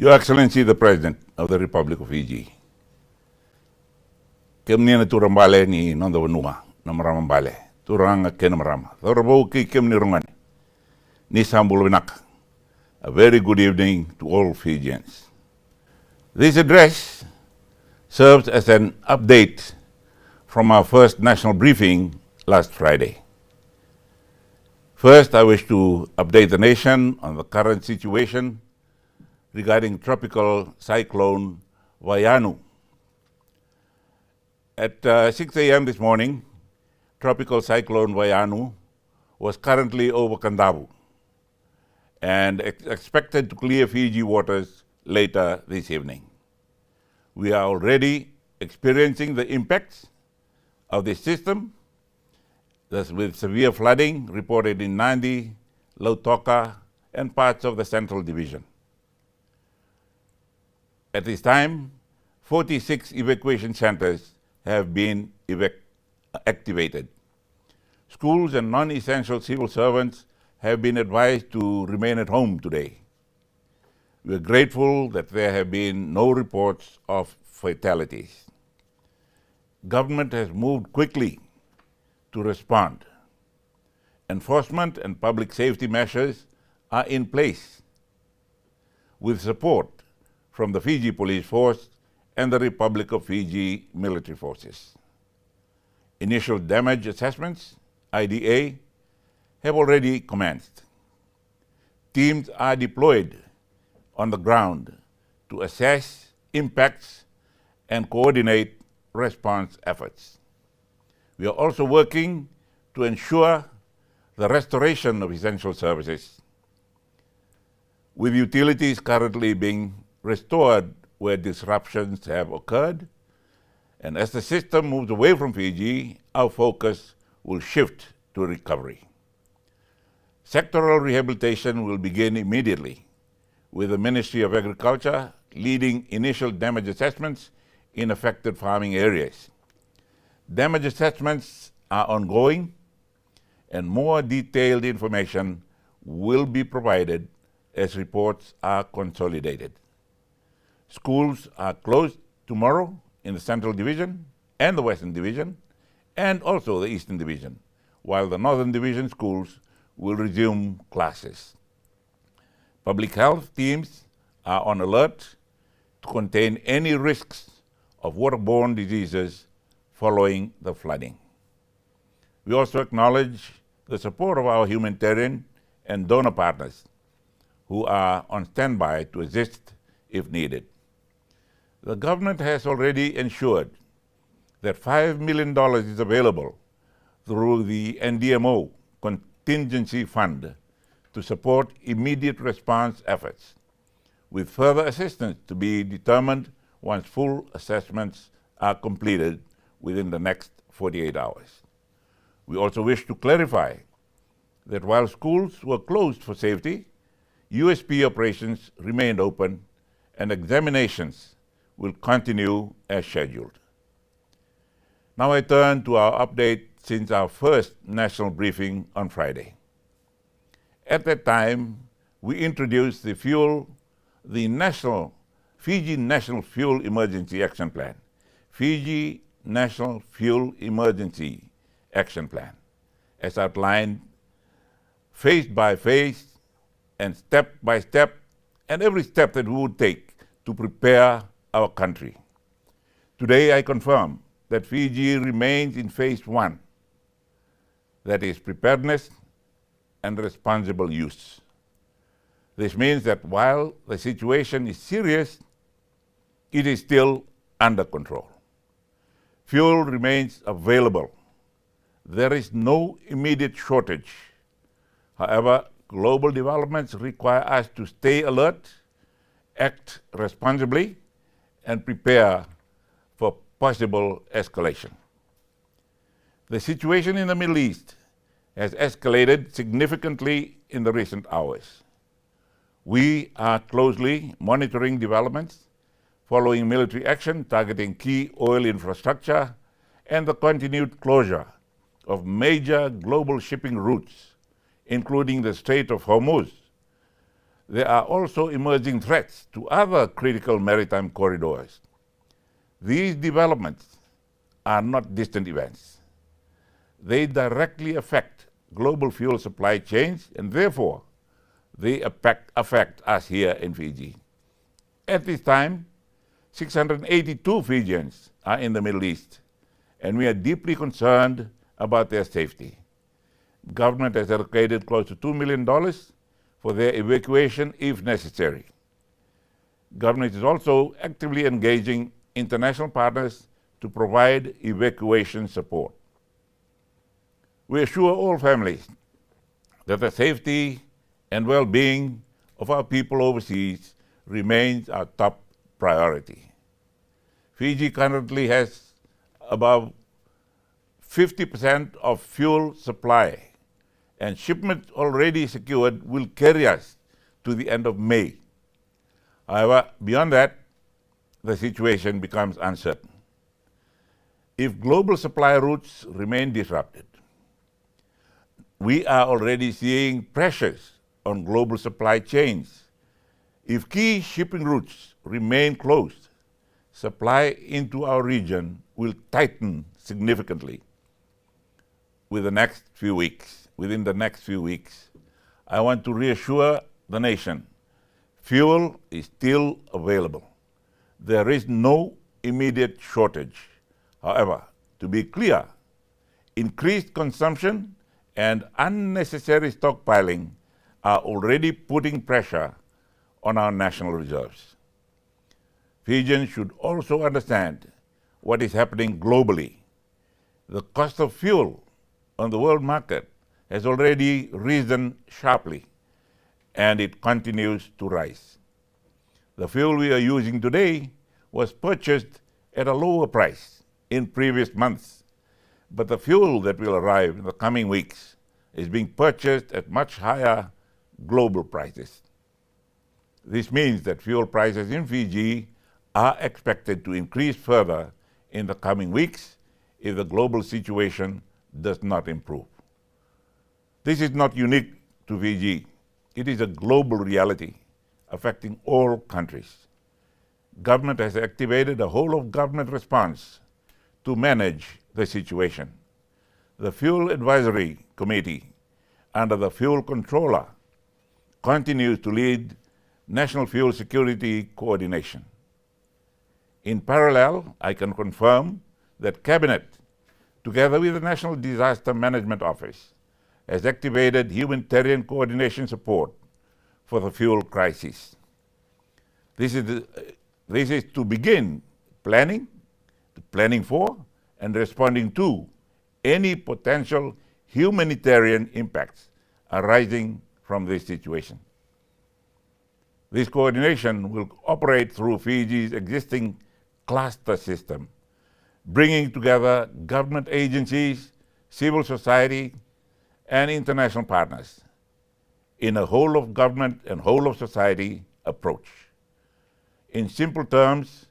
Your Excellency the President of the Republic of Fiji, kemni na turambale ni nonda wanua na maramambale turanga ken marama thorabo ki kemni rongani ni sambul winak. A very good evening to all Fijians. This address serves as an update from our first national briefing last Friday. First, I wish to update the nation on the current situation regarding Tropical Cyclone Vaianu. At 6 a.m. this morning, Tropical Cyclone Vaianu was currently over Kandavu and expected to clear Fiji waters later this evening. We are already experiencing the impacts of this system, thus with severe flooding reported in Nandi, Lautoka, and parts of the Central Division. At this time, 46 evacuation centers have been activated. Schools and non-essential civil servants have been advised to remain at home today. We are grateful that there have been no reports of fatalities. Government has moved quickly to respond. Enforcement and public safety measures are in place with support from the Fiji Police Force and the Republic of Fiji military forces. Initial damage assessments, IDA, have already commenced. Teams are deployed on the ground to assess impacts and coordinate response efforts. We are also working to ensure the restoration of essential services, with utilities currently being restored where disruptions have occurred. And as the system moves away from Fiji, our focus will shift to recovery. Sectoral rehabilitation will begin immediately, with the Ministry of Agriculture leading initial damage assessments in affected farming areas. Damage assessments are ongoing, and more detailed information will be provided as reports are consolidated. Schools are closed tomorrow in the Central Division and the Western Division, and also the Eastern Division, while the Northern Division schools will resume classes. Public health teams are on alert to contain any risks of waterborne diseases following the flooding. We also acknowledge the support of our humanitarian and donor partners who are on standby to assist if needed. The government has already ensured that $5 million is available through the NDMO contingency fund to support immediate response efforts, with further assistance to be determined once full assessments are completed within the next 48 hours. We also wish to clarify that while schools were closed for safety, USP operations remained open and examinations will continue as scheduled. Now I turn to our update since our first national briefing on Friday. At that time, we introduced the Fiji National Fuel Emergency Action Plan, Fiji National Fuel Emergency Action Plan, as outlined phase by phase and step by step, and every step that we would take to prepare our country. Today I confirm that Fiji remains in phase 1, that is preparedness and responsible use. This means that while the situation is serious, it is still under control. Fuel remains available. There is no immediate shortage. However, global developments require us to stay alert, act responsibly, and prepare for possible escalation. The situation in the Middle East has escalated significantly in the recent hours. We are closely monitoring developments following military action targeting key oil infrastructure and the continued closure of major global shipping routes, including the Strait of Hormuz. there are also emerging threats to other critical maritime corridors. These developments are not distant events. They directly affect global fuel supply chains, and therefore they affect us here in Fiji. At this time, 682 Fijians are in the Middle East, and we are deeply concerned about their safety. Government has allocated close to $2 million for their evacuation if necessary. Government is also actively engaging international partners to provide evacuation support. We assure all families that the safety and well-being of our people overseas remains our top priority. Fiji currently has about 50% of fuel supply, and shipments already secured will carry us to the end of May. However, beyond that, the situation becomes uncertain. If global supply routes remain disrupted, we are already seeing pressures on global supply chains. If key shipping routes remain closed, supply into our region will tighten significantly. Within the next few weeks, I want to reassure the nation, fuel is still available. There is no immediate shortage. However, to be clear, increased consumption and unnecessary stockpiling are already putting pressure on our national reserves. Fijians should also understand what is happening globally. The cost of fuel on the world market has already risen sharply, and it continues to rise. The fuel we are using today was purchased at a lower price in previous months, but the fuel that will arrive in the coming weeks is being purchased at much higher global prices. This means that fuel prices in Fiji are expected to increase further in the coming weeks if the global situation does not improve. This is not unique to Fiji. It is a global reality affecting all countries. Government has activated a whole-of-government response to manage the situation. The Fuel Advisory Committee, under the Fuel Controller, continues to lead national fuel security coordination. In parallel, I can confirm that Cabinet, together with the National Disaster Management Office, has activated humanitarian coordination support for the fuel crisis. This is to begin planning for, and responding to any potential humanitarian impacts arising from this situation. This coordination will operate through Fiji's existing cluster system, bringing together government agencies, civil society, and international partners in a whole-of-government and whole-of-society approach. In simple terms,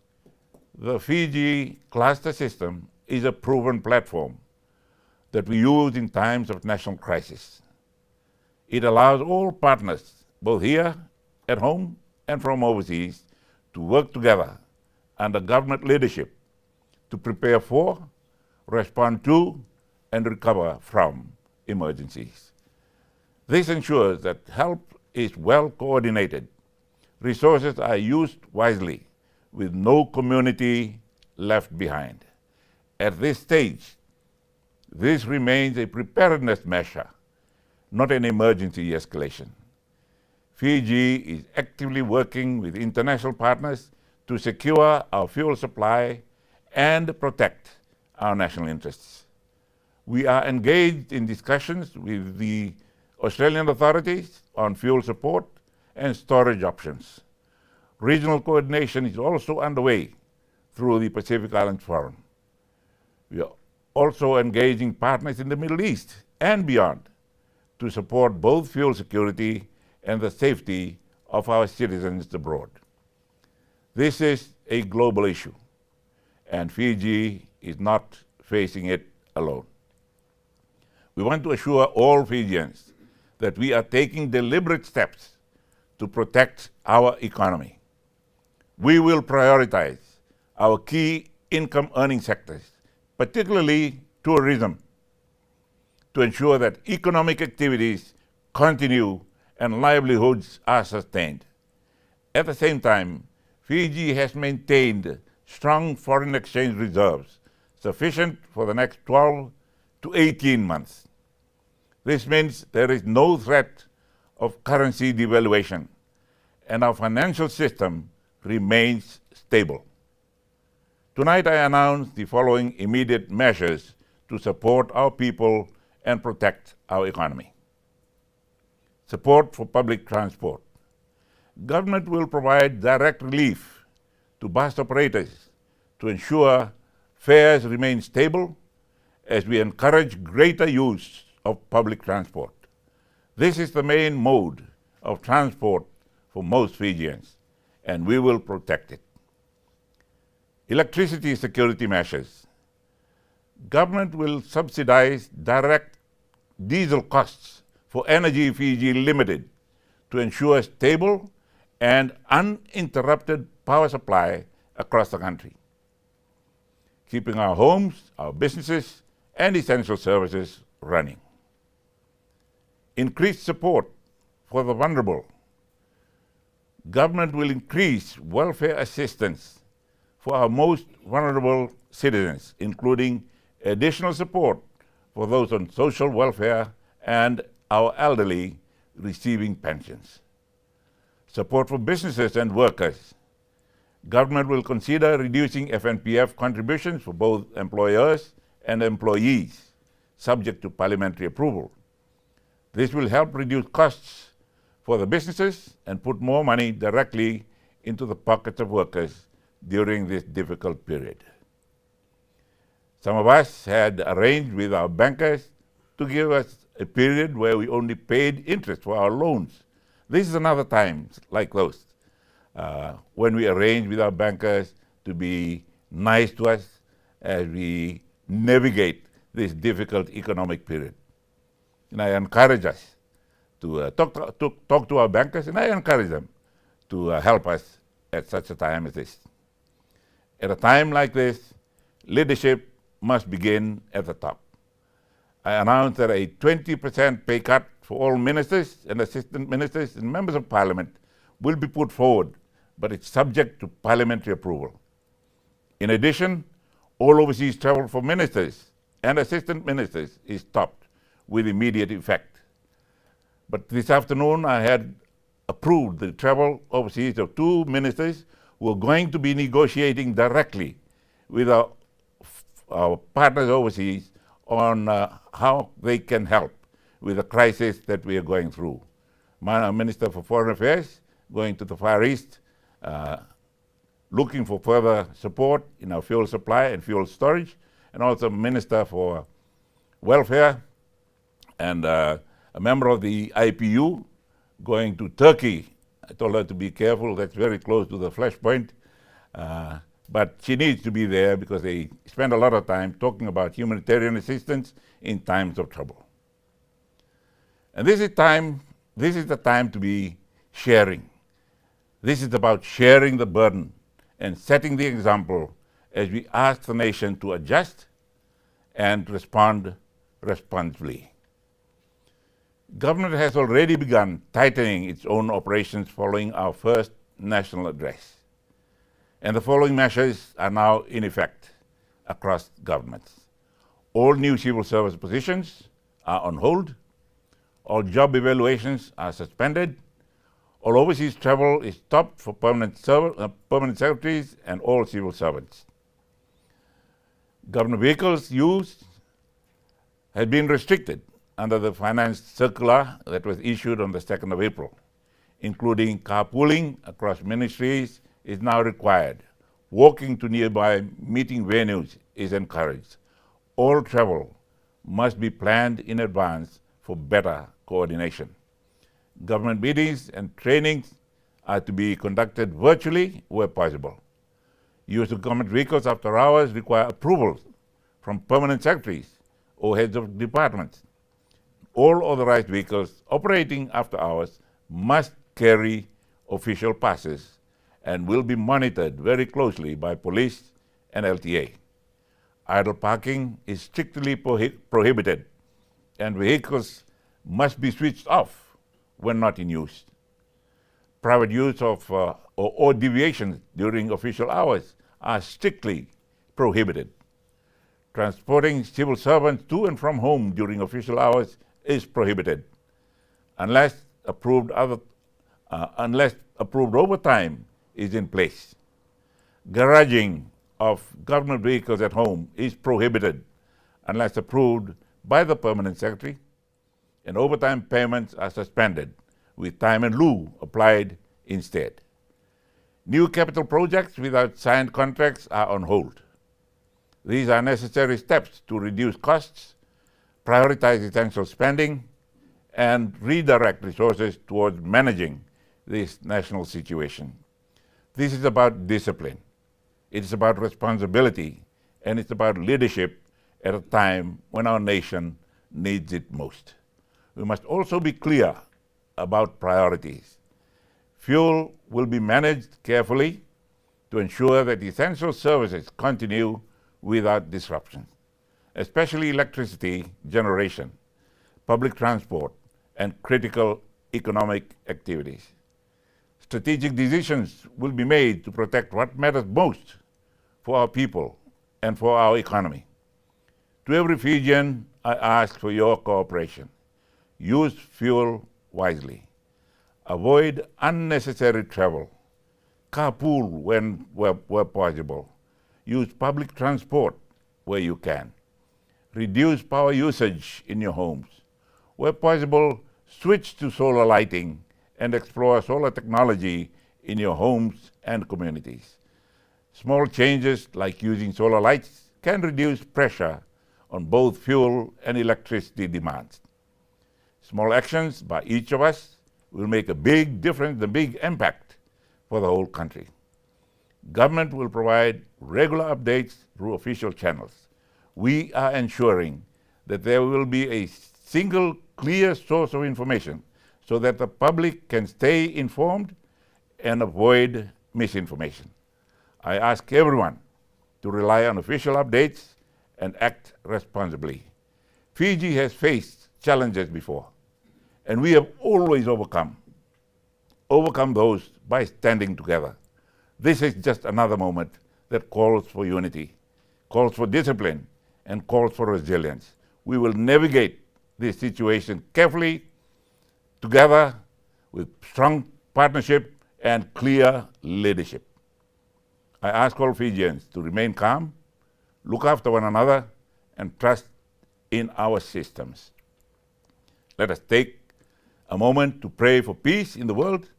the Fiji cluster system is a proven platform that we use in times of national crisis. It allows all partners, both here at home and from overseas, to work together under government leadership to prepare for, respond to, and recover from emergencies. This ensures that help is well coordinated, resources are used wisely, with no community left behind. At this stage, this remains a preparedness measure, not an emergency escalation. Fiji is actively working with international partners to secure our fuel supply and protect our national interests. We are engaged in discussions with the Australian authorities on fuel support and storage options. Regional coordination is also underway through the Pacific Islands Forum. We are also engaging partners in the Middle East and beyond to support both fuel security and the safety of our citizens abroad. This is a global issue, and Fiji is not facing it alone. We want to assure all Fijians that we are taking deliberate steps to protect our economy. We will prioritize our key income earning sectors, particularly tourism, to ensure that economic activities continue and livelihoods are sustained. At the same time, Fiji has maintained strong foreign exchange reserves sufficient for the next 12 to 18 months. This means there is no threat of currency devaluation, and our financial system remains stable. Tonight I announce the following immediate measures to support our people and protect our economy. Support for public transport. Government will provide direct relief to bus operators to ensure fares remain stable as we encourage greater use of public transport. This is the main mode of transport for most Fijians, and we will protect it. Electricity security measures. Government will subsidize direct diesel costs for Energy Fiji Limited to ensure stable and uninterrupted power supply across the country, keeping our homes, our businesses, and essential services running. Increased support for the vulnerable. Government will increase welfare assistance for our most vulnerable citizens, including additional support for those on social welfare and our elderly receiving pensions. Support for businesses and workers. Government will consider reducing FNPF contributions for both employers and employees, subject to parliamentary approval. This will help reduce costs for the businesses and put more money directly into the pockets of workers during this difficult period. Some of us had arranged with our bankers to give us a period where we only paid interest for our loans. This is another time like those, when we arrange with our bankers to be nice to us as we navigate this difficult economic period. And I encourage us to talk to our bankers, and I encourage them to help us at such a time as this. At a time like this, leadership must begin at the top. I announced that a 20% pay cut for all ministers and assistant ministers and members of parliament will be put forward, but it's subject to parliamentary approval. In addition, all overseas travel for ministers and assistant ministers is stopped with immediate effect. But this afternoon I had approved the travel overseas of 2 ministers who are going to be negotiating directly with our partners overseas on how they can help with the crisis that we are going through. My Minister for Foreign Affairs going to the Far East, looking for further support in our fuel supply and fuel storage, and also Minister for Welfare and a member of the IPU going to Turkey. I told her to be careful, that's very close to the flashpoint. But she needs to be there because they spend a lot of time talking about humanitarian assistance in times of trouble. And this is the time to be sharing. This is about sharing the burden and setting the example as we ask the nation to adjust and respond responsibly. Government has already begun tightening its own operations following our first national address. And the following measures are now in effect across governments. All new civil service positions are on hold. All job evaluations are suspended. All overseas travel is stopped for permanent secretaries and all civil servants. Government vehicles use has been restricted under the finance circular that was issued on the 2nd of April, including carpooling across ministries is now required. Walking to nearby meeting venues is encouraged. All travel must be planned in advance for better coordination. Government meetings and trainings are to be conducted virtually where possible. Use of government vehicles after hours require approvals from permanent secretaries or heads of departments. All authorized vehicles operating after hours must carry official passes and will be monitored very closely by police and LTA. Idle parking is strictly prohibited, and vehicles must be switched off when not in use. Private use of or deviations during official hours are strictly prohibited. Transporting civil servants to and from home during official hours is prohibited, unless approved overtime is in place. Garaging of government vehicles at home is prohibited unless approved by the Permanent Secretary, and overtime payments are suspended with time and lieu applied instead. New capital projects without signed contracts are on hold. These are necessary steps to reduce costs, prioritize essential spending, and redirect resources towards managing this national situation. This is about discipline. It is about responsibility, and it's about leadership at a time when our nation needs it most. We must also be clear about priorities. Fuel will be managed carefully to ensure that essential services continue without disruption, especially electricity generation, public transport, and critical economic activities. Strategic decisions will be made to protect what matters most for our people and for our economy. To every Fijian, I ask for your cooperation. Use fuel wisely. Avoid unnecessary travel. Carpool where possible. Use public transport where you can. Reduce power usage in your homes. Where possible, switch to solar lighting and explore solar technology in your homes and communities. Small changes like using solar lights can reduce pressure on both fuel and electricity demands. Small actions by each of us will make a big difference, a big impact for the whole country. Government will provide regular updates through official channels. We are ensuring that there will be a single clear source of information so that the public can stay informed and avoid misinformation. I ask everyone to rely on official updates and act responsibly. Fiji has faced challenges before, and we have always overcome those by standing together. This is just another moment that calls for unity, calls for discipline, and calls for resilience. We will navigate this situation carefully, together with strong partnership and clear leadership. I ask all Fijians to remain calm, look after one another, and trust in our systems. Let us take a moment to pray for peace in the world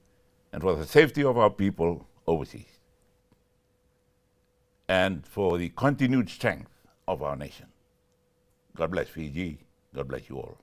and for the safety of our people overseas, and for the continued strength of our nation. God bless Fiji. God bless you all.